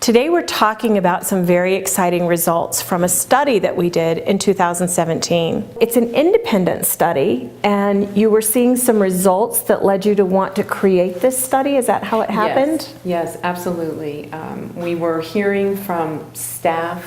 Today we're talking about some very exciting results from a study that we did in 2017. It's an independent study, and you were seeing some results that led you to want to create this study. Is that how it happened? Yes, absolutely. We were hearing from staff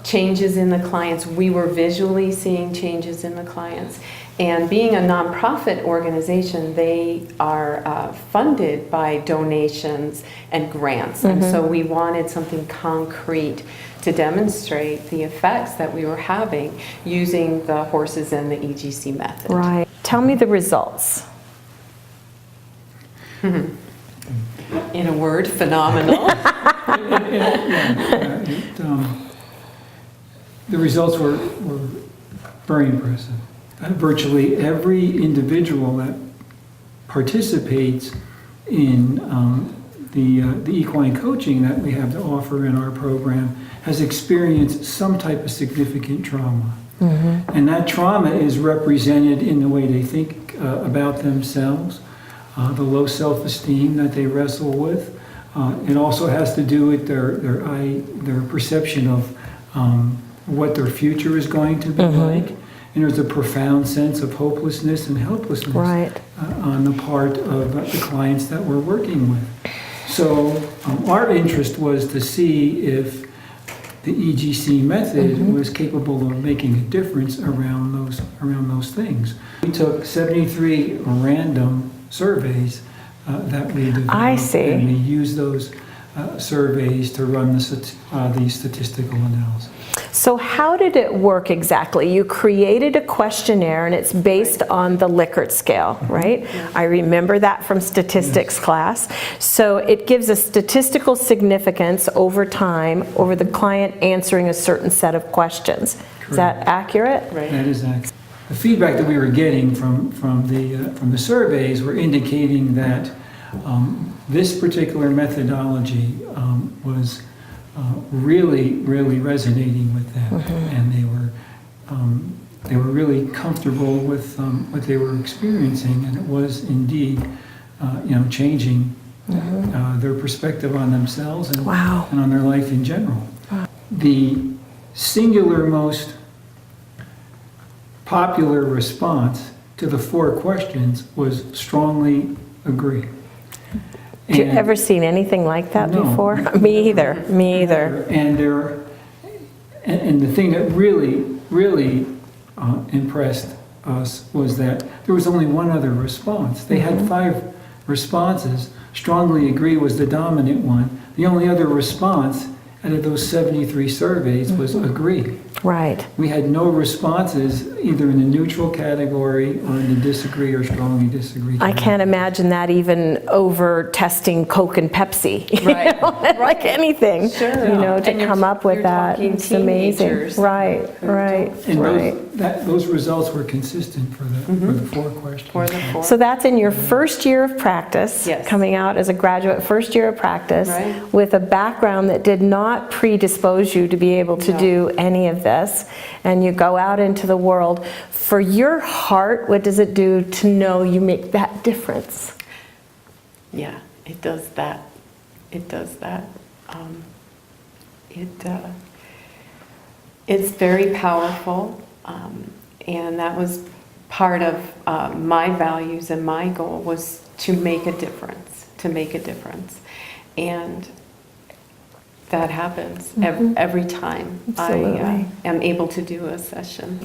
changes in the clients. We were visually seeing changes in the clients. And being a nonprofit organization, they are funded by donations and grants. And so we wanted something concrete to demonstrate the effects that we were having using the horses and the EGC method. Right. Tell me the results. In a word, phenomenal. The results were very impressive. Virtually every individual that participates in the equine coaching that we have to offer in our program has experienced some type of significant trauma. And that trauma is represented in the way they think about themselves, the low self-esteem that they wrestle with. It also has to do with their perception of what their future is going to be like. And there's a profound sense of hopelessness and helplessness on the part of the clients that we're working with. So our interest was to see if the EGC method was capable of making a difference around those things. We took 73 random surveys that we developed, and we used those surveys to run the statistical analysis. So how did it work exactly? You created a questionnaire, and it's based on the Likert scale, right? I remember that from statistics class. So it gives a statistical significance over time over the client answering a certain set of questions. Correct. Is that accurate? Right. That is accurate. The feedback that we were getting from the surveys were indicating that this particular methodology was really resonating with them, and they were really comfortable with what they were experiencing, and it was indeed changing their perspective on themselves and on their life in general. The singular most popular response to the 4 questions was strongly agree. Have you ever seen anything like that before? Me either. Me either. And the thing that really impressed us was that there was only one other response. They had 5 responses. Strongly agree was the dominant one. The only other response out of those 73 surveys was agree. Right. We had no responses either in the neutral category or in the disagree or strongly disagree category. I can't imagine that even over testing Coke and Pepsi. Right. Like anything. Sure. To come up with that. It's amazing. Right. And those results were consistent for the 4 questions. For the 4. So that's in your first year of practice, coming out as a graduate, first year of practice, with a background that did not predispose you to be able to do any of this, and you go out into the world. For your heart, what does it do to know you make that difference? Yeah, it does that. It does that. It's very powerful, and that was part of my values, and my goal was to make a difference, and that happens every time I am able to do a session.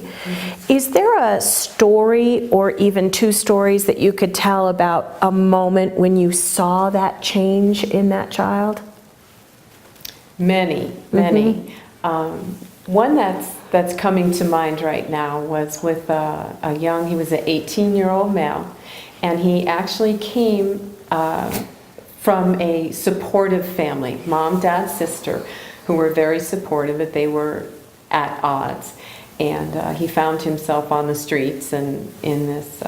Is there a story or even 2 stories that you could tell about a moment when you saw that change in that child? Many. One that's coming to mind right now was with he was an 18-year-old male, and he actually came from a supportive family, mom, dad, sister, who were very supportive, but they were at odds. And he found himself on the streets and in this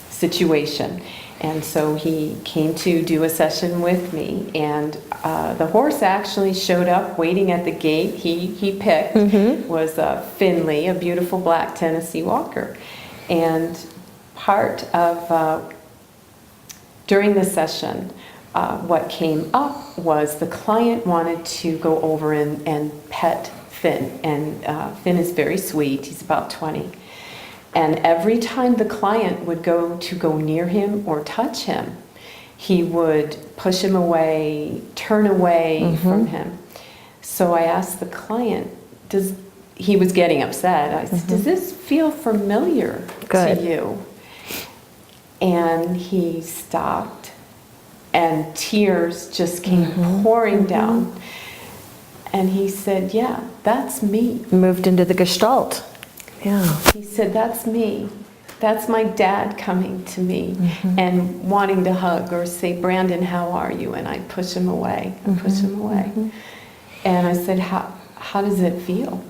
situation. And so he came to do a session with me, and the horse actually showed up waiting at the gate. He picked was Finley, a beautiful black Tennessee Walker. And part of during the session, what came up was the client wanted to go over and pet Finn. And Finn is very sweet. He's about 20. And every time the client would go near him or touch him, he would push him away, turn away from him. So I asked the client, he was getting upset. I said, does this feel familiar to you? And he stopped, and tears just came pouring down. And he said, yeah, that's me. Moved into the Gestalt. Yeah. He said, that's me. That's my dad coming to me and wanting to hug or say, Brandon, how are you? And I push him away. And I said, how does it feel?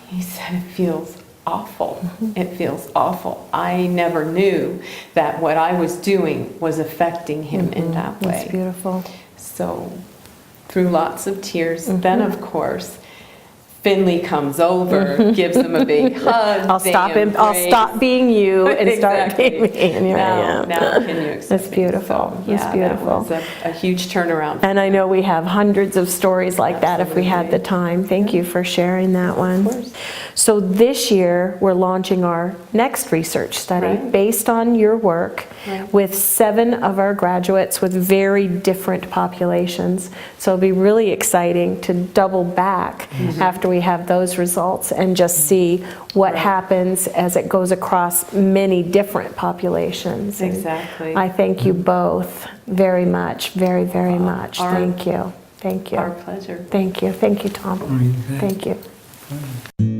He said, it feels awful. It feels awful. I never knew that what I was doing was affecting him in that way. That's beautiful. So through lots of tears, then of course, Finley comes over, gives him a big hug. I'll stop being you and start being me. And here I am. Now can you accept That's beautiful. So, That's beautiful. That was a huge turnaround. And I know we have hundreds of stories like that if we had the time. Thank you for sharing that one. Of course. So this year, we're launching our next research study based on your work with 7 of our graduates with very different populations. So it'll be really exciting to double back after we have those results and just see what happens as it goes across many different populations. And Exactly. I thank you both very much, very, very much. Thank you. Thank you. Our pleasure. Thank you. Thank you, Tom. All right, Thank you.